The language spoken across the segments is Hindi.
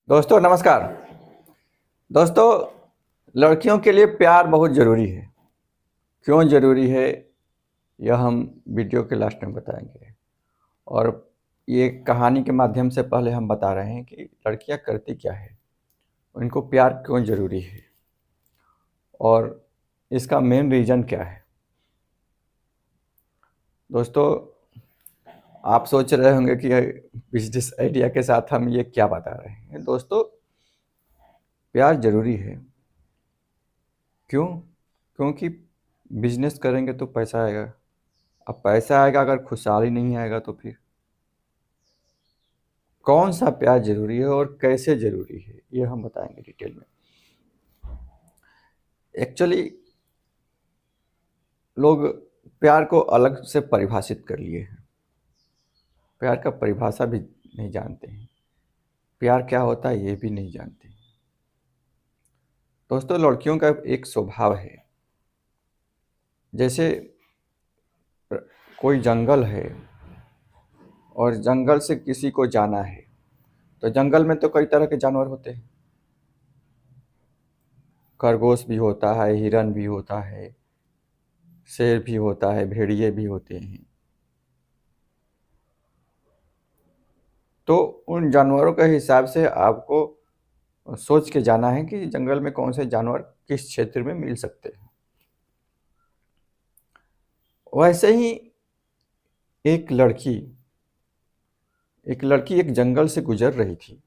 दोस्तों नमस्कार। दोस्तों, लड़कियों के लिए प्यार बहुत ज़रूरी है। क्यों ज़रूरी है यह हम वीडियो के लास्ट में बताएंगे। और ये कहानी के माध्यम से पहले हम बता रहे हैं कि लड़कियां करती क्या है, उनको प्यार क्यों ज़रूरी है और इसका मेन रीज़न क्या है। दोस्तों, आप सोच रहे होंगे कि बिजनेस आइडिया के साथ हम ये क्या बता रहे हैं। दोस्तों, प्यार ज़रूरी है। क्यों? क्योंकि बिजनेस करेंगे तो पैसा आएगा। अब पैसा आएगा, अगर खुशहाली नहीं आएगा तो फिर कौन सा प्यार जरूरी है और कैसे जरूरी है, ये हम बताएंगे डिटेल में। एक्चुअली लोग प्यार को अलग से परिभाषित कर लिए हैं। प्यार का परिभाषा भी नहीं जानते हैं, प्यार क्या होता है ये भी नहीं जानते हैं। दोस्तों, लड़कियों का एक स्वभाव है, जैसे कोई जंगल है और जंगल से किसी को जाना है, तो जंगल में तो कई तरह के जानवर होते हैं। खरगोश भी होता है, हिरन भी होता है, शेर भी होता है, भेड़िए भी होते हैं। तो उन जानवरों के हिसाब से आपको सोच के जाना है कि जंगल में कौन से जानवर किस क्षेत्र में मिल सकते हैं। वैसे ही एक लड़की एक जंगल से गुजर रही थी,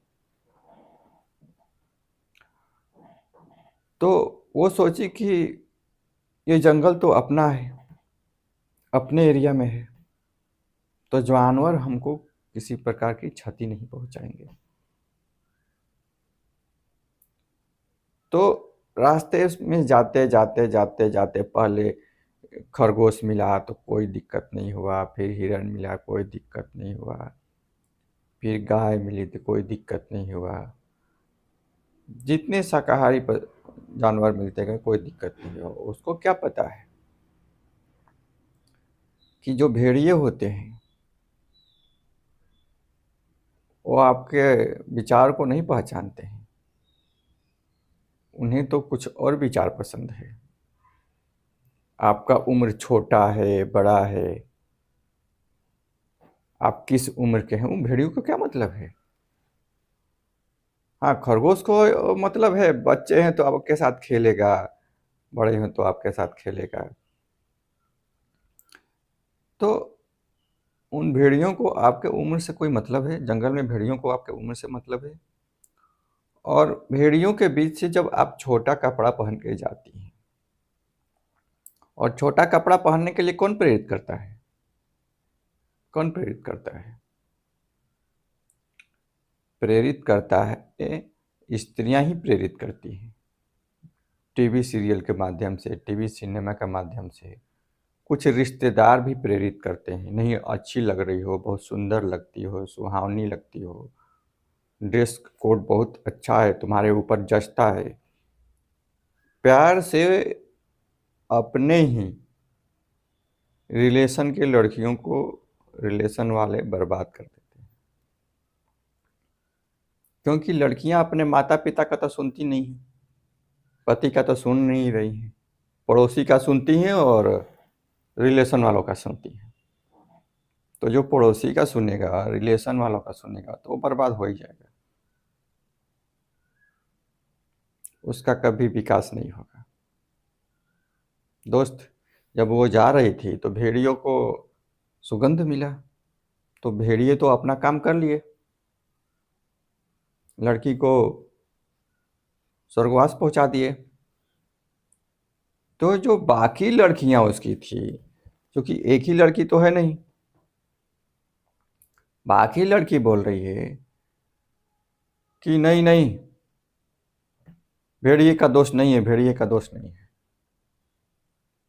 तो वो सोची कि ये जंगल तो अपना है, अपने एरिया में है, तो जानवर हमको किसी प्रकार की क्षति नहीं पहुंचाएंगे। तो रास्ते में जाते जाते जाते जाते पहले खरगोश मिला तो कोई दिक्कत नहीं हुआ, फिर हिरन मिला, कोई दिक्कत नहीं हुआ, फिर गाय मिली तो कोई दिक्कत नहीं हुआ। जितने शाकाहारी जानवर मिलते गए कोई दिक्कत नहीं हुआ। उसको क्या पता है कि जो भेड़िए होते हैं वो आपके विचार को नहीं पहचानते हैं, उन्हें तो कुछ और विचार पसंद है। आपका उम्र छोटा है, बड़ा है, आप किस उम्र के हैं, उन भेड़ियों को क्या मतलब है। हाँ, खरगोश को मतलब है बच्चे हैं तो आपके साथ खेलेगा, बड़े हैं तो आपके साथ खेलेगा। तो उन भेड़ियों को आपके उम्र से कोई मतलब है, जंगल में भेड़ियों को आपके उम्र से मतलब है। और भेड़ियों के बीच से जब आप छोटा कपड़ा पहन के जाती हैं, और छोटा कपड़ा पहनने के लिए कौन प्रेरित करता है? कौन प्रेरित करता है? प्रेरित करता है स्त्रियां ही प्रेरित करती हैं। टीवी सीरियल के माध्यम से, टीवी सिनेमा के माध्यम से कुछ रिश्तेदार भी प्रेरित करते हैं, नहीं अच्छी लग रही हो, बहुत सुंदर लगती हो, सुहावनी लगती हो, ड्रेस कोड बहुत अच्छा है, तुम्हारे ऊपर जचता है। प्यार से अपने ही रिलेशन के लड़कियों को रिलेशन वाले बर्बाद कर देते हैं। क्योंकि लड़कियां अपने माता पिता का तो सुनती नहीं है, पति का तो सुन नहीं रही हैं, पड़ोसी का सुनती हैं और रिलेशन वालों का सुनती हैं। तो जो पड़ोसी का सुनेगा, रिलेशन वालों का सुनेगा, तो वो बर्बाद हो ही जाएगा, उसका कभी विकास नहीं होगा। दोस्त, जब वो जा रही थी तो भेड़ियों को सुगंध मिला, तो भेड़िए तो अपना काम कर लिए, लड़की को स्वर्गवास पहुंचा दिए। तो जो बाकी लड़कियां उसकी थी, क्योंकि एक ही लड़की तो है नहीं, बाकी लड़की बोल रही है कि नहीं नहीं, भेड़िए का दोष नहीं है, भेड़िए का दोष नहीं है।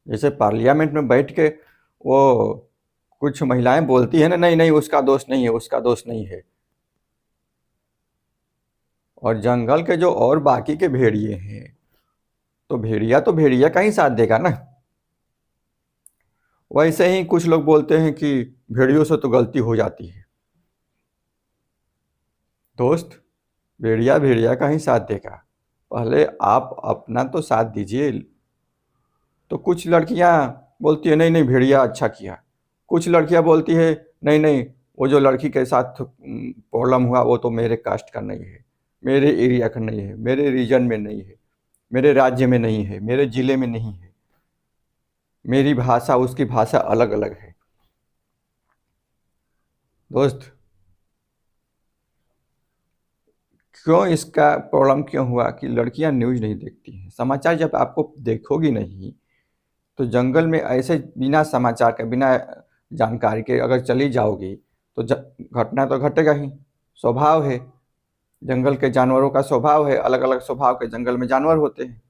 जैसे पार्लियामेंट में बैठ के वो कुछ महिलाएं बोलती है ना, नहीं नहीं उसका दोष नहीं है, उसका दोष नहीं है। और जंगल के जो और बाकी के भेड़िए हैं, तो भेड़िया का ही साथ देगा ना। वैसे ही कुछ लोग बोलते हैं कि भेड़ियों से तो गलती हो जाती है। दोस्त, भेड़िया भेड़िया का ही साथ देगा। पहले आप अपना तो साथ दीजिए। तो कुछ लड़कियां बोलती है नहीं नहीं भेड़िया अच्छा किया, कुछ लड़कियां बोलती है नहीं नहीं वो जो लड़की के साथ प्रॉब्लम हुआ वो तो मेरे कास्ट का नहीं है, मेरे एरिया का नहीं है, मेरे रीजन में नहीं है, मेरे राज्य में नहीं है, मेरे जिले में नहीं है, मेरी भाषा उसकी भाषा अलग अलग है। दोस्त, क्यों इसका प्रॉब्लम क्यों हुआ कि लड़कियां न्यूज़ नहीं देखती हैं। समाचार जब आपको देखोगी नहीं तो जंगल में ऐसे बिना समाचार के बिना जानकारी के अगर चली जाओगी तो घटना तो घटेगा ही। स्वभाव है, जंगल के जानवरों का स्वभाव है, अलग अलग स्वभाव के जंगल में जानवर होते हैं,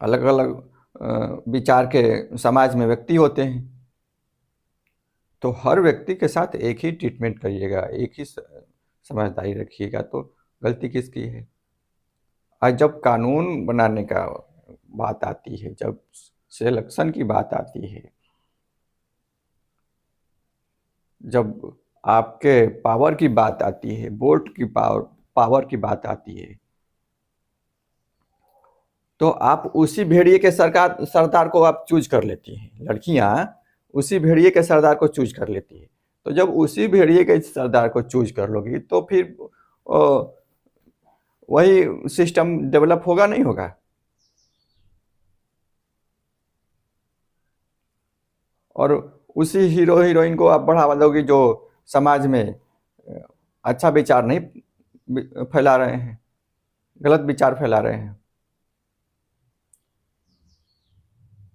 अलग अलग विचार के समाज में व्यक्ति होते हैं। तो हर व्यक्ति के साथ एक ही ट्रीटमेंट करिएगा, एक ही समझदारी रखिएगा, तो गलती किसकी है। आज जब कानून बनाने का बात आती है, जब सिलेक्शन की बात आती है, जब आपके पावर की बात आती है, वोट की पावर की बात आती है, तो आप उसी भेड़िए के सरदार को आप चूज कर लेती हैं। लड़कियां उसी भेड़िए के सरदार को चूज कर लेती है। तो जब उसी भेड़िए के सरदार को चूज कर लोगी तो फिर वही सिस्टम डेवलप होगा नहीं होगा। और उसी हीरो हीरोइन को आप बढ़ावा दोगे जो समाज में अच्छा विचार नहीं फैला रहे हैं, गलत विचार फैला रहे हैं।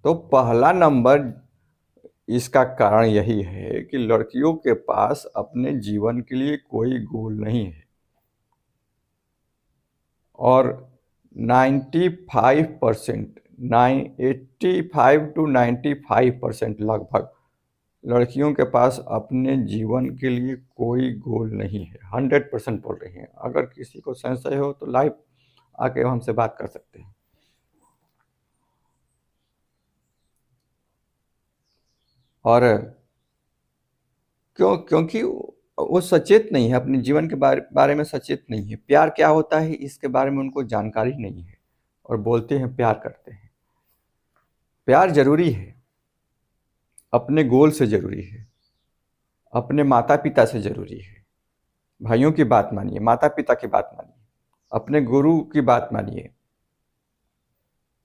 तो पहला नंबर इसका कारण यही है कि लड़कियों के पास अपने जीवन के लिए कोई गोल नहीं है। और 95% 85 to 95% लगभग लड़कियों के पास अपने जीवन के लिए कोई गोल नहीं है। 100% बोल रही हैं। अगर किसी को संशय हो तो लाइव आके हमसे बात कर सकते हैं। और क्योंकि वो सचेत नहीं है, अपने जीवन के बारे में सचेत नहीं है। प्यार क्या होता है इसके बारे में उनको जानकारी नहीं है और बोलते हैं प्यार करते हैं। प्यार जरूरी है, अपने गोल से जरूरी है, अपने माता पिता से जरूरी है। भाइयों की बात मानिए, माता पिता की बात मानिए, अपने गुरु की बात मानिए।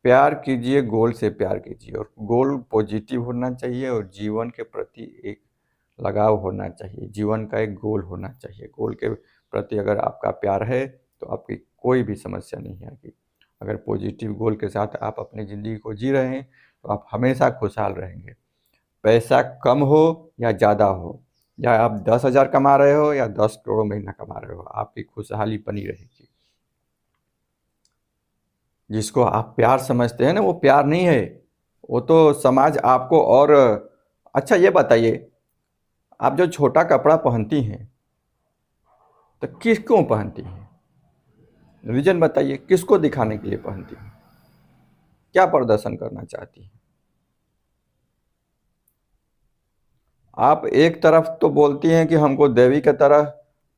प्यार कीजिए, गोल से प्यार कीजिए, और गोल पॉजिटिव होना चाहिए और जीवन के प्रति एक लगाव होना चाहिए। जीवन का एक गोल होना चाहिए। गोल के प्रति अगर आपका प्यार है तो आपकी कोई भी समस्या नहीं आएगी। अगर पॉजिटिव गोल के साथ आप अपनी ज़िंदगी को जी रहे हैं तो आप हमेशा खुशहाल रहेंगे। पैसा कम हो या ज़्यादा हो, या आप 10,000 कमा रहे हो या 10 करोड़ महीना कमा रहे हो, आपकी खुशहाली बनी रहेगी। जिसको आप प्यार समझते हैं ना, वो प्यार नहीं है, वो तो समाज आपको। और अच्छा ये बताइए, आप जो छोटा कपड़ा पहनती हैं तो क्यों पहनती हैं? रीजन बताइए, किसको दिखाने के लिए पहनती हैं? क्या प्रदर्शन करना चाहती हैं? आप एक तरफ तो बोलती हैं कि हमको देवी की तरह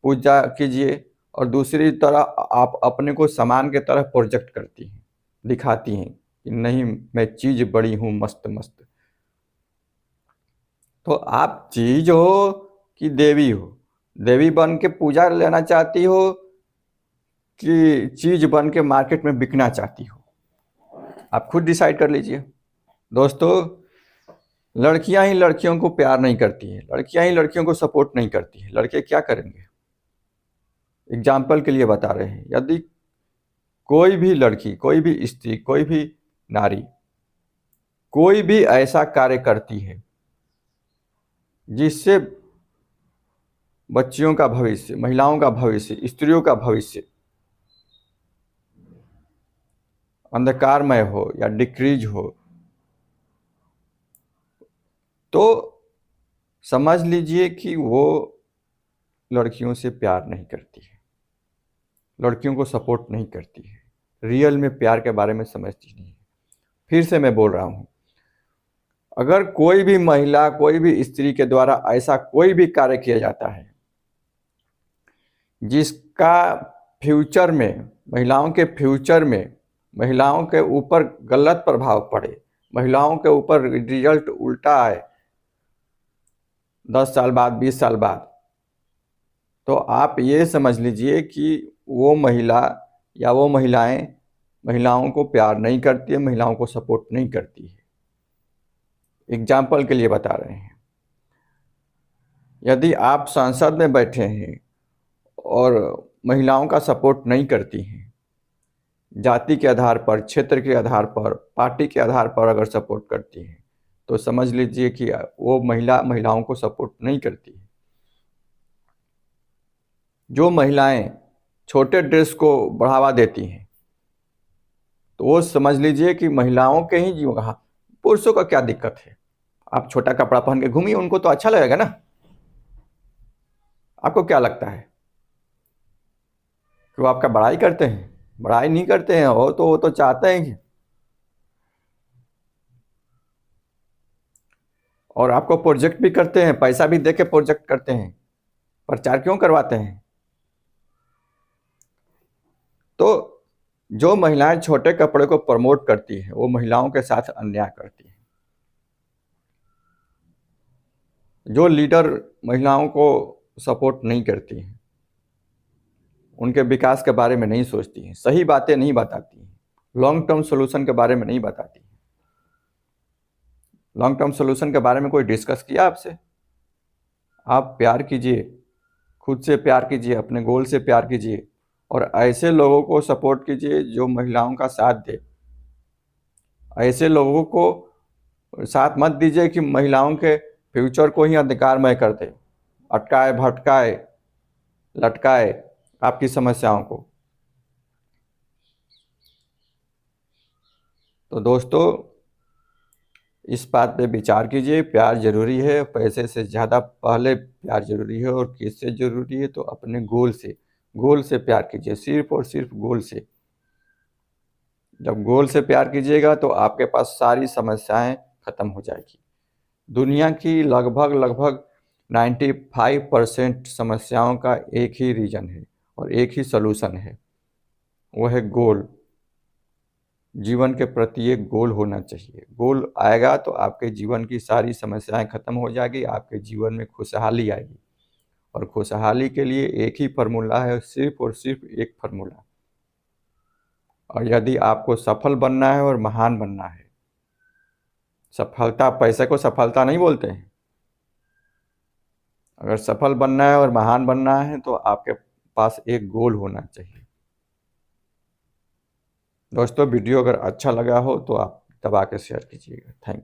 पूजा कीजिए, और दूसरी तरह आप अपने को सामान के तरह प्रोजेक्ट करती हैं, दिखाती हैं कि नहीं मैं चीज़ बड़ी हूँ, मस्त मस्त। तो आप चीज हो कि देवी हो? देवी बन के पूजा लेना चाहती हो कि चीज बन के मार्केट में बिकना चाहती हो? आप खुद डिसाइड कर लीजिए। दोस्तों, लड़कियां ही लड़कियों को प्यार नहीं करती हैं, लड़कियां ही लड़कियों को सपोर्ट नहीं करती हैं। लड़के क्या करेंगे? एग्जाम्पल के लिए बता रहे हैं, यदि कोई भी लड़की, कोई भी स्त्री, कोई भी नारी कोई भी ऐसा कार्य करती है जिससे बच्चियों का भविष्य, महिलाओं का भविष्य, स्त्रियों का भविष्य अंधकारमय हो या डिक्रीज हो, तो समझ लीजिए कि वो लड़कियों से प्यार नहीं करती है, लड़कियों को सपोर्ट नहीं करती है, रियल में प्यार के बारे में समझती नहीं है। फिर से मैं बोल रहा हूँ, अगर कोई भी महिला, कोई भी स्त्री के द्वारा ऐसा कोई भी कार्य किया जाता है जिसका फ्यूचर में, महिलाओं के फ्यूचर में महिलाओं के ऊपर गलत प्रभाव पड़े, महिलाओं के ऊपर रिजल्ट उल्टा आए 10 साल बाद, 20 साल बाद, तो आप ये समझ लीजिए कि वो महिला या वो महिलाएं महिलाओं को प्यार नहीं करती है, महिलाओं को सपोर्ट नहीं करती है। एग्जाम्पल के लिए बता रहे हैं, यदि आप संसद में बैठे हैं और महिलाओं का सपोर्ट नहीं करती हैं, जाति के आधार पर, क्षेत्र के आधार पर, पार्टी के आधार पर अगर सपोर्ट करती हैं, तो समझ लीजिए कि वो महिलाओं को सपोर्ट नहीं करती है। जो महिलाएं छोटे ड्रेस को बढ़ावा देती हैं, तो वो समझ लीजिए कि महिलाओं के ही जीवन, हाँ, पुरुषों का क्या दिक्कत है? आप छोटा कपड़ा पहन के घूमिए, उनको तो अच्छा लगेगा ना। आपको क्या लगता है कि वो आपका बड़ाई करते हैं? बड़ाई नहीं करते हैं, वो तो चाहते हैं कि, और आपको प्रोजेक्ट भी करते हैं, पैसा भी दे के प्रोजेक्ट करते हैं, प्रचार क्यों करवाते हैं? तो जो महिलाएं छोटे कपड़े को प्रमोट करती हैं, वो महिलाओं के साथ अन्याय करती हैं। जो लीडर महिलाओं को सपोर्ट नहीं करती हैं, उनके विकास के बारे में नहीं सोचती हैं, सही बातें नहीं बताती हैं, लॉन्ग टर्म सोल्यूशन के बारे में नहीं बताती हैं। लॉन्ग टर्म सोल्यूशन के बारे में कोई डिस्कस किया आपसे? आप प्यार कीजिए, खुद से प्यार कीजिए, अपने गोल से प्यार कीजिए, और ऐसे लोगों को सपोर्ट कीजिए जो महिलाओं का साथ दे। ऐसे लोगों को साथ मत दीजिए कि महिलाओं के फ्यूचर को ही अंधकारमय कर दे, अटकाए भटकाए लटकाए आपकी समस्याओं को। तो दोस्तों, इस बात पे विचार कीजिए, प्यार जरूरी है, पैसे से ज़्यादा पहले प्यार जरूरी है। और किससे जरूरी है? तो अपने गोल से प्यार कीजिए, सिर्फ और सिर्फ गोल से। जब गोल से प्यार कीजिएगा तो आपके पास सारी समस्याएं खत्म हो जाएगी। दुनिया की लगभग 95% समस्याओं का एक ही रीजन है और एक ही सलूशन है, वो है गोल। जीवन के प्रति एक गोल होना चाहिए। गोल आएगा तो आपके जीवन की सारी समस्याएं खत्म हो जाएगी, आपके जीवन में खुशहाली आएगी। और खुशहाली के लिए एक ही फार्मूला है, सिर्फ और सिर्फ एक फार्मूला। और यदि आपको सफल बनना है और महान बनना है, सफलता, पैसे को सफलता नहीं बोलते हैं। अगर सफल बनना है और महान बनना है तो आपके पास एक गोल होना चाहिए। दोस्तों, वीडियो अगर अच्छा लगा हो तो आप दबा के शेयर कीजिएगा। Thank you.